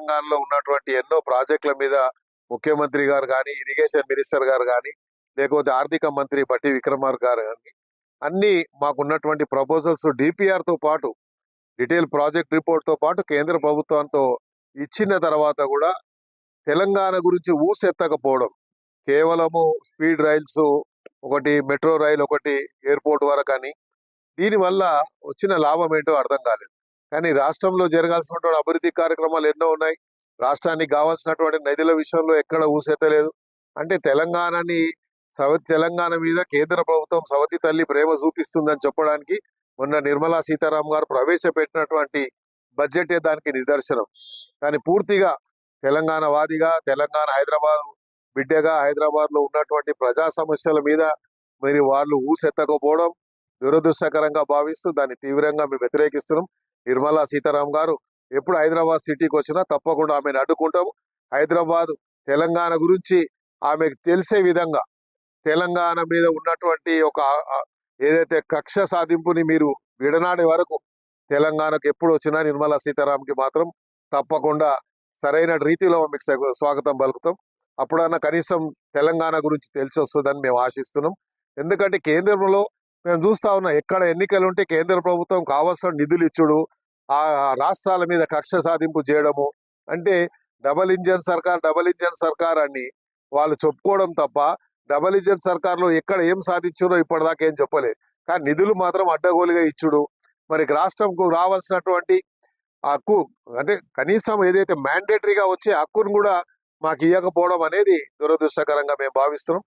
తెలంగాణలో ఉన్నటువంటి ఎన్నో ప్రాజెక్టుల మీద ముఖ్యమంత్రి గారు కానీ, ఇరిగేషన్ మినిస్టర్ గారు కానీ, లేకపోతే ఆర్థిక మంత్రి బట్టి విక్రమార్క గారు కానీ అన్ని మాకున్నటువంటి ప్రపోజల్స్ డిపిఆర్తో పాటు డీటెయిల్ ప్రాజెక్ట్ రిపోర్ట్తో పాటు కేంద్ర ప్రభుత్వంతో ఇచ్చిన తర్వాత కూడా తెలంగాణ గురించి ఊసెత్తకపోవడం, కేవలము స్పీడ్ రైల్స్ ఒకటి, మెట్రో రైలు ఒకటి, ఎయిర్పోర్ట్ వరకు అని, దీనివల్ల వచ్చిన లాభం ఏంటో అర్థం కాలేదు. కానీ రాష్ట్రంలో జరగాల్సినటువంటి అభివృద్ధి కార్యక్రమాలు ఎన్నో ఉన్నాయి. రాష్ట్రానికి కావాల్సినటువంటి నిధుల విషయంలో ఎక్కడ ఊసెత్తలేదు. అంటే తెలంగాణ మీద కేంద్ర ప్రభుత్వం సవతి తల్లి ప్రేమ చూపిస్తుందని చెప్పడానికి మొన్న నిర్మలా సీతారామన్ గారు ప్రవేశపెట్టినటువంటి బడ్జెటే దానికి నిదర్శనం. కానీ పూర్తిగా తెలంగాణ వాదిగా, తెలంగాణ హైదరాబాద్ బిడ్డగా, హైదరాబాద్ లో ఉన్నటువంటి ప్రజా సమస్యల మీద మరి వాళ్ళు ఊసెత్తకపోవడం దురదృష్టకరంగా భావిస్తూ దాన్ని తీవ్రంగా మేము వ్యతిరేకిస్తున్నాం. నిర్మలా సీతారామన్ గారు ఎప్పుడు హైదరాబాద్ సిటీకి వచ్చినా తప్పకుండా ఆమెను అడ్డుకుంటాం. హైదరాబాద్ తెలంగాణ గురించి ఆమెకు తెలిసే విధంగా తెలంగాణ మీద ఉన్నటువంటి ఒక ఏదైతే కక్ష సాధింపుని మీరు విడనాడే వరకు తెలంగాణకు ఎప్పుడు వచ్చినా నిర్మలా సీతారామన్కి మాత్రం తప్పకుండా సరైన రీతిలో మీకు స్వాగతం పలుకుతాం. అప్పుడన్నా కనీసం తెలంగాణ గురించి తెలిసి వస్తుందని మేము ఆశిస్తున్నాం. ఎందుకంటే కేంద్రంలో మేము చూస్తా ఉన్నాం, ఎక్కడ ఎన్నికలు ఉంటే కేంద్ర ప్రభుత్వం కావాల్సిన నిధులు ఇచ్చుడు, ఆ రాష్ట్రాల మీద కక్ష సాధింపు చేయడము, అంటే డబల్ ఇంజన్ సర్కార్ అని వాళ్ళు చెప్పుకోవడం తప్ప డబల్ ఇంజన్ సర్కార్లో ఎక్కడ ఏం సాధించారో ఇప్పటిదాకా ఏం చెప్పలేదు. కానీ నిధులు మాత్రం అడ్డగోలుగా ఇచ్చుడు, మరి రాష్ట్రంకు రావాల్సినటువంటి హక్కు అంటే కనీసం ఏదైతే మ్యాండేటరీగా వచ్చే హక్కును కూడా మాకు ఇవ్వకపోవడం అనేది దురదృష్టకరంగా మేము భావిస్తున్నాం.